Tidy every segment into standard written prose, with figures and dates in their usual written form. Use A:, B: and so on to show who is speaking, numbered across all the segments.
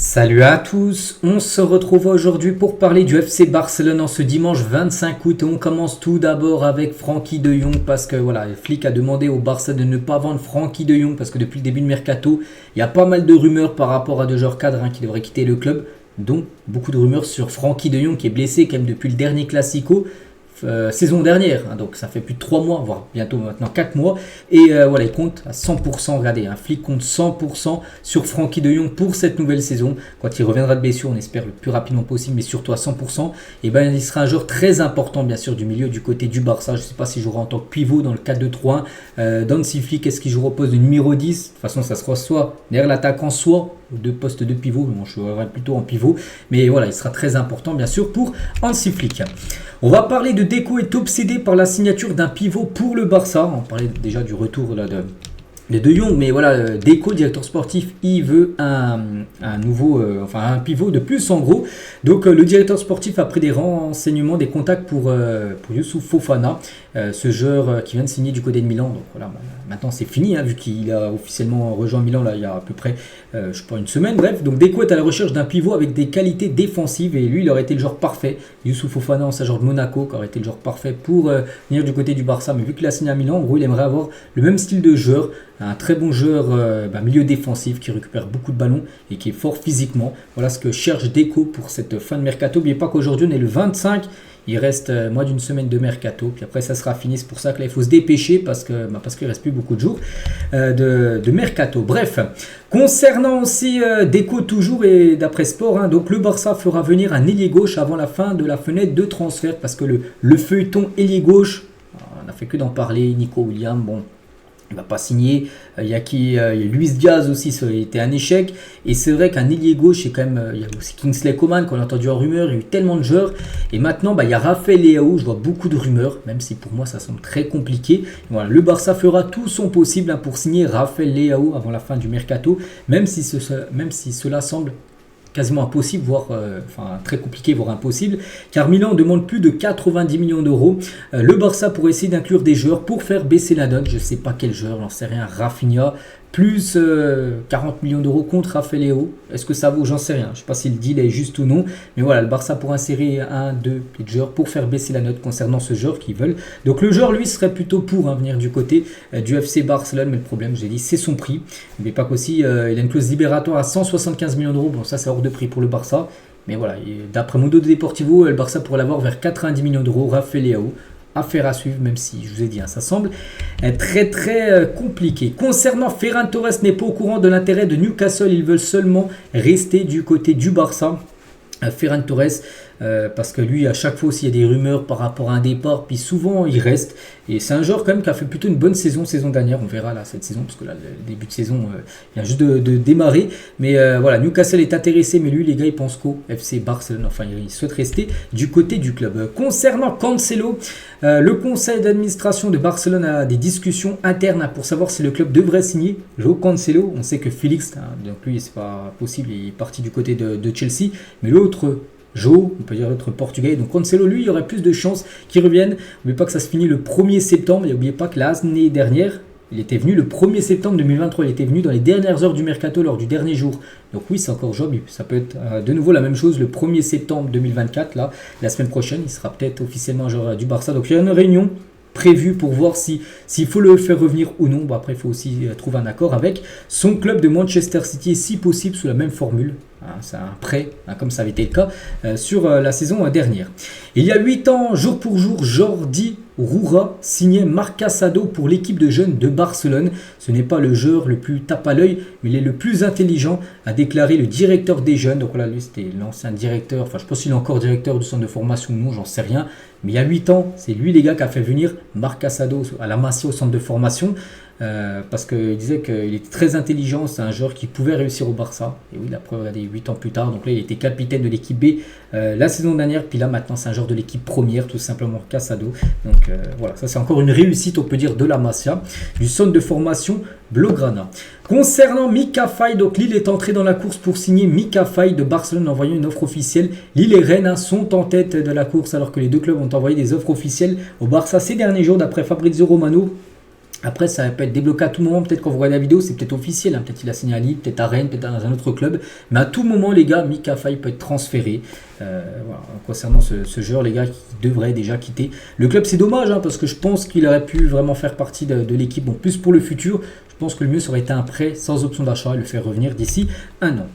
A: Salut à tous, on se retrouve aujourd'hui pour parler du FC Barcelone en ce dimanche 25 août et on commence tout d'abord avec Frenkie de Jong parce que voilà, Flick a demandé au Barça de ne pas vendre Frenkie de Jong parce que depuis le début de Mercato, il y a pas mal de rumeurs par rapport à deux joueurs cadres qui devraient quitter le club, dont beaucoup de rumeurs sur Frenkie de Jong qui est blessé quand même depuis le dernier Classico. Saison dernière, donc ça fait plus de 3 mois, voire bientôt maintenant 4 mois, et voilà, il compte à 100%, regardez, un Flick compte 100% sur Frenkie de Jong pour cette nouvelle saison, quand il reviendra de blessure, on espère le plus rapidement possible, mais surtout à 100%, et ben il sera un joueur très important bien sûr du milieu du côté du Barça, je ne sais pas s'il jouera en tant que pivot dans le 4-2-3-1, Hansi Flick, est-ce qu'il jouera au poste de numéro 10, de toute façon ça sera soit derrière l'attaquant, soit deux postes de pivot, bon, je serai plutôt en pivot, mais voilà, il sera très important bien sûr pour Hansi Flick. On va parler de Deco est obsédé par la signature d'un pivot pour le Barça. On parlait déjà du retour là, de Jong, mais voilà, Deco, directeur sportif, il veut un nouveau, un pivot de plus en gros. Donc le directeur sportif a pris des renseignements, des contacts pour Youssouf Fofana, ce joueur qui vient de signer du côté de Milan. Donc voilà, maintenant c'est fini, vu qu'il a officiellement rejoint Milan là, il y a à peu près, une semaine. Bref, donc Deco est à la recherche d'un pivot avec des qualités défensives et lui, il aurait été le joueur parfait. Youssouf Fofana, ancien joueur de Monaco, qui aurait été le joueur parfait pour venir du côté du Barça. Mais vu qu'il a signé à Milan, en gros, il aimerait avoir le même style de joueur. Un très bon joueur milieu défensif qui récupère beaucoup de ballons et qui est fort physiquement. Voilà ce que cherche Deco pour cette fin de mercato. N'oubliez pas qu'aujourd'hui on est le 25. Il reste moins d'une semaine de mercato. Puis après ça sera fini. C'est pour ça que là il faut se dépêcher parce qu'il ne reste plus beaucoup de jours de mercato. Bref, concernant aussi Deco toujours et d'après Sport, donc le Barça fera venir un ailier gauche avant la fin de la fenêtre de transfert parce que le feuilleton ailier gauche, on n'a fait que d'en parler. Nico Williams, bon. Il ne va pas signer. Il y a Luis Diaz aussi, ça a été un échec. Et c'est vrai qu'un ailier gauche, il y a aussi Kingsley Coman, qu'on a entendu en rumeur. Il y a eu tellement de joueurs. Et maintenant, il y a Rafael Leao. Je vois beaucoup de rumeurs, même si pour moi, ça semble très compliqué. Voilà, le Barça fera tout son possible pour signer Rafael Leao avant la fin du mercato, même si cela semble quasiment impossible, voire très compliqué, voire impossible, car Milan demande plus de 90 millions d'euros. Le Barça pourrait essayer d'inclure des joueurs pour faire baisser la note. Je ne sais pas quel joueur, j'en sais rien. Rafinha, plus 40 millions d'euros contre Rafael Leao. Est-ce que ça vaut? J'en sais rien. Je ne sais pas si le deal est juste ou non. Mais voilà, le Barça pourrait insérer deux joueurs pour faire baisser la note concernant ce joueur qu'ils veulent. Donc le joueur, lui, serait plutôt pour venir du côté du FC Barcelone. Mais le problème, j'ai dit, c'est son prix. N'oubliez pas qu'aussi, il a une clause libératoire à 175 millions d'euros. Bon, ça, c'est hors de prix pour le Barça. Mais voilà, d'après Mundo Deportivo, le Barça pourrait l'avoir vers 90 millions d'euros. Rafael Leao. Affaire à suivre, même si je vous ai dit, ça semble très très compliqué. Concernant Ferran Torres, n'est pas au courant de l'intérêt de Newcastle, ils veulent seulement rester du côté du Barça. Ferran Torres, parce que lui, à chaque fois aussi, il y a des rumeurs par rapport à un départ, puis souvent il reste. Et c'est un joueur quand même qui a fait plutôt une bonne saison dernière. On verra là cette saison, parce que là, le début de saison vient juste de démarrer. Mais voilà, Newcastle est intéressé, mais lui, les gars, ils pensent qu'au FC Barcelone. Enfin, ils souhaitent rester du côté du club. Concernant Cancelo, le conseil d'administration de Barcelone a des discussions internes pour savoir si le club devrait signer João Cancelo. On sait que Félix, donc lui, c'est pas possible, il est parti du côté de Chelsea. Mais l'autre, Joe, on peut dire l'autre portugais. Donc Cancelo, lui, il y aurait plus de chances qu'il revienne. N'oubliez pas que ça se finit le 1er septembre. Et n'oubliez pas que l'année dernière, il était venu le 1er septembre 2023. Il était venu dans les dernières heures du mercato lors du dernier jour. Donc oui, c'est encore jouable. Ça peut être de nouveau la même chose le 1er septembre 2024. Là, la semaine prochaine, il sera peut-être officiellement joueur du Barça. Donc il y a une réunion prévu pour voir s'il faut le faire revenir ou non. Bon, après, il faut aussi trouver un accord avec son club de Manchester City, et si possible sous la même formule. C'est un prêt, comme ça avait été le cas sur la saison dernière. Il y a 8 ans, jour pour jour, Jordi Roura signait Marc Casado pour l'équipe de jeunes de Barcelone. Ce n'est pas le joueur le plus tape à l'œil, mais il est le plus intelligent, a déclaré le directeur des jeunes. Donc là, lui, c'était l'ancien directeur. Enfin, je pense qu'il est encore directeur du centre de formation ou non, j'en sais rien. Mais il y a 8 ans, c'est lui, les gars, qui a fait venir Marc Casado à la Masia au centre de formation. Parce qu'il disait qu'il était très intelligent, c'est un joueur qui pouvait réussir au Barça. Et oui, la preuve, regardez, 8 ans plus tard. Donc là, il était capitaine de l'équipe B la saison dernière. Puis là, maintenant, c'est un joueur de l'équipe première, tout simplement, Casado. Donc voilà, ça c'est encore une réussite, on peut dire, de la Masia, du centre de formation Blaugrana. Concernant Mika Faye, donc Lille est entré dans la course pour signer Mika Faye de Barcelone en envoyant une offre officielle. Lille et Rennes sont en tête de la course alors que les deux clubs ont envoyé des offres officielles au Barça ces derniers jours d'après Fabrizio Romano. Après, ça peut être débloqué à tout moment. Peut-être quand vous regardez la vidéo, c'est peut-être officiel. Hein. Peut-être il a signé à Lille, peut-être à Rennes, peut-être dans un autre club. Mais à tout moment, les gars, Mika Faye peut être transféré. Voilà. Concernant ce joueur, les gars, qui devrait déjà quitter le club. C'est dommage, hein, parce que je pense qu'il aurait pu vraiment faire partie de l'équipe. Bon, plus pour le futur. Je pense que le mieux, ça aurait été un prêt sans option d'achat et le faire revenir d'ici un an.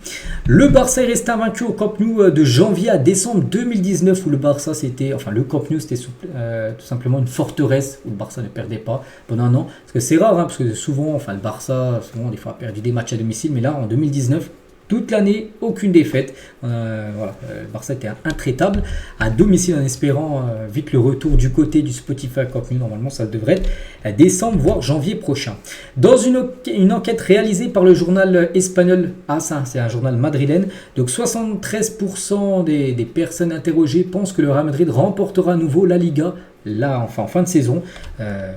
A: Le Barça est resté invaincu au Camp Nou de janvier à décembre 2019, où le Barça, c'était, enfin le Camp Nou, c'était tout simplement une forteresse où le Barça ne perdait pas pendant un an. Parce que c'est rare, hein, parce que souvent, enfin le Barça, souvent, des fois, a perdu des matchs à domicile, mais là, en 2019, toute l'année, aucune défaite. Voilà, le Barça était intraitable à domicile en espérant vite le retour du côté du Spotify Camp Nou. Normalement, ça devrait être décembre, voire janvier prochain. Dans une enquête réalisée par le journal espagnol AS, c'est un journal madrilène, donc 73% des personnes interrogées pensent que le Real Madrid remportera à nouveau la Liga là, enfin, en fin de saison.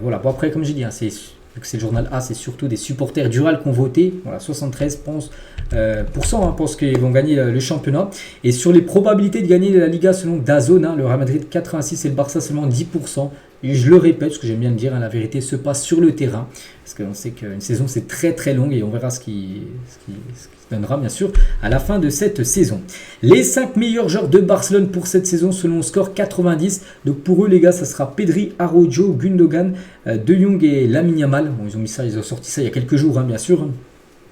A: Voilà, bon, après, comme j'ai dit, hein, vu que c'est le journal A, c'est surtout des supporters du Real qui ont voté. Voilà, 73 pensent qu'ils vont gagner le championnat. Et sur les probabilités de gagner la Liga selon DAZN, hein, le Real Madrid 86 et le Barça seulement 10%. Et je le répète, parce que j'aime bien le dire, hein, la vérité se passe sur le terrain. Parce qu'on sait qu'une saison c'est très très longue et on verra ce qui se donnera bien sûr à la fin de cette saison. Les 5 meilleurs joueurs de Barcelone pour cette saison selon le score 90. Donc pour eux les gars, ça sera Pedri, Araujo, Gundogan, De Jong et Lamine Yamal. Bon, ils ont sorti ça il y a quelques jours, hein, bien sûr.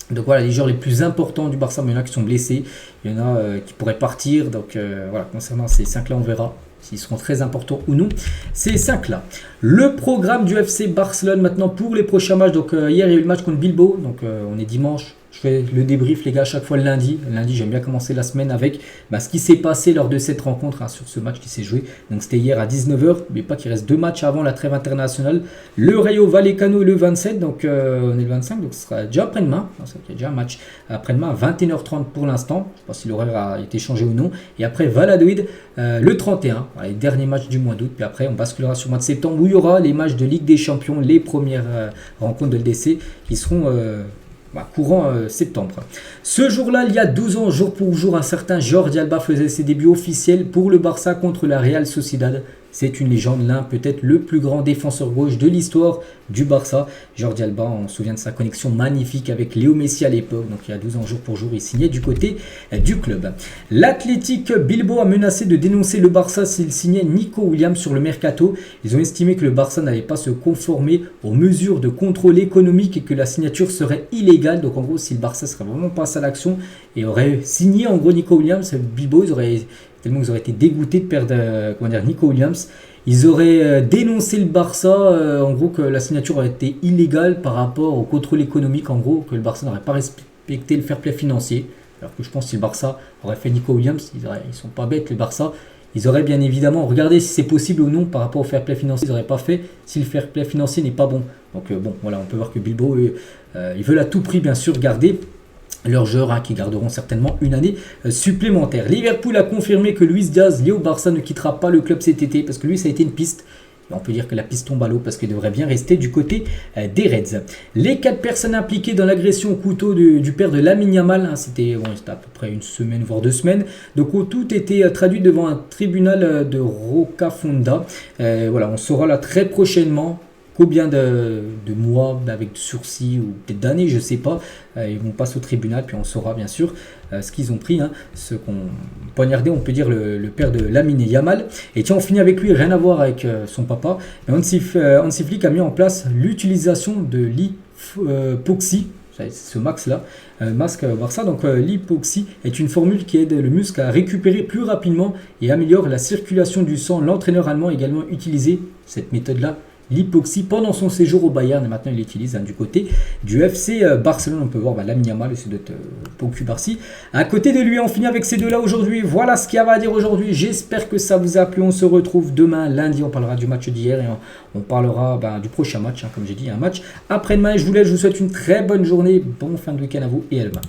A: Donc voilà, les joueurs les plus importants du Barça, mais il y en a qui sont blessés, il y en a qui pourraient partir. Donc voilà, concernant ces 5 là, on verra s'ils seront très importants ou non, ces 5 là. Le programme du FC Barcelone maintenant pour les prochains matchs. Donc hier il y a eu le match contre Bilbao, donc on est dimanche. Je fais le débrief les gars à chaque fois le lundi. Le lundi j'aime bien commencer la semaine avec ce qui s'est passé lors de cette rencontre, hein, sur ce match qui s'est joué. Donc c'était hier à 19h, mais pas qu'il reste 2 matchs avant la trêve internationale. Le Rayo Vallecano le 27, donc on est le 25, donc ce sera déjà après-demain. Il y a déjà un match après-demain à 21h30 pour l'instant. Je ne sais pas si l'horaire a été changé ou non. Et après Valladolid le 31, les derniers matchs du mois d'août. Puis après on basculera sur le mois de septembre où il y aura les matchs de Ligue des Champions, les premières rencontres de LDC qui seront courant septembre. Ce jour-là, il y a 12 ans, jour pour jour, un certain Jordi Alba faisait ses débuts officiels pour le Barça contre la Real Sociedad. C'est une légende, l'un peut-être le plus grand défenseur gauche de l'histoire du Barça. Jordi Alba, on se souvient de sa connexion magnifique avec Léo Messi à l'époque. Donc il y a 12 ans, jour pour jour, il signait du côté du club. L'Athletic Bilbao a menacé de dénoncer le Barça s'il signait Nico Williams sur le mercato. Ils ont estimé que le Barça n'allait pas se conformer aux mesures de contrôle économique et que la signature serait illégale. Donc en gros, si le Barça serait vraiment passé à l'action et aurait signé en gros Nico Williams, Bilbao, tellement ils auraient été dégoûtés de perdre Nico Williams. Ils auraient dénoncé le Barça, en gros que la signature aurait été illégale par rapport au contrôle économique, en gros que le Barça n'aurait pas respecté le fair play financier. Alors que je pense que si le Barça aurait fait Nico Williams, ils sont pas bêtes le Barça. Ils auraient bien évidemment regardé si c'est possible ou non par rapport au fair play financier. Ils n'auraient pas fait si le fair play financier n'est pas bon. Donc bon, voilà, on peut voir que Bilbao, ils veulent à tout prix bien sûr garder leurs joueurs, qui garderont certainement une année supplémentaire. Liverpool a confirmé que Luis Diaz, lié au Barça, ne quittera pas le club cet été parce que lui, ça a été une piste. Et on peut dire que la piste tombe à l'eau parce qu'il devrait bien rester du côté des Reds. Les 4 personnes impliquées dans l'agression au couteau du père de Lamine Yamal, c'était à peu près une semaine voire 2 semaines. Donc tout était traduit devant un tribunal de Rocafonda. Voilà, on saura là très prochainement combien de mois avec sursis ou peut-être d'années, je ne sais pas. Ils vont passer au tribunal, puis on saura bien sûr ce qu'ils ont pris. Ce qu'on poignardé, on peut dire, le père de Lamine Yamal. Et tiens, on finit avec lui, rien à voir avec son papa. Hansi Flick a mis en place l'utilisation de l'hypoxie. Ce masque Barça. Donc l'hypoxie est une formule qui aide le muscle à récupérer plus rapidement et améliore la circulation du sang. L'entraîneur allemand a également utilisé cette méthode-là, l'hypoxie, pendant son séjour au Bayern, et maintenant il l'utilise du côté du FC Barcelone. On peut voir Lamine Yamal, c'est d'être Poku Barcy. À côté de lui, on finit avec ces deux-là aujourd'hui. Voilà ce qu'il y avait à dire aujourd'hui. J'espère que ça vous a plu. On se retrouve demain, lundi. On parlera du match d'hier et on parlera du prochain match. Comme j'ai dit, un match après-demain. Je vous laisse, je vous souhaite une très bonne journée. Bon fin de week-end à vous et à demain.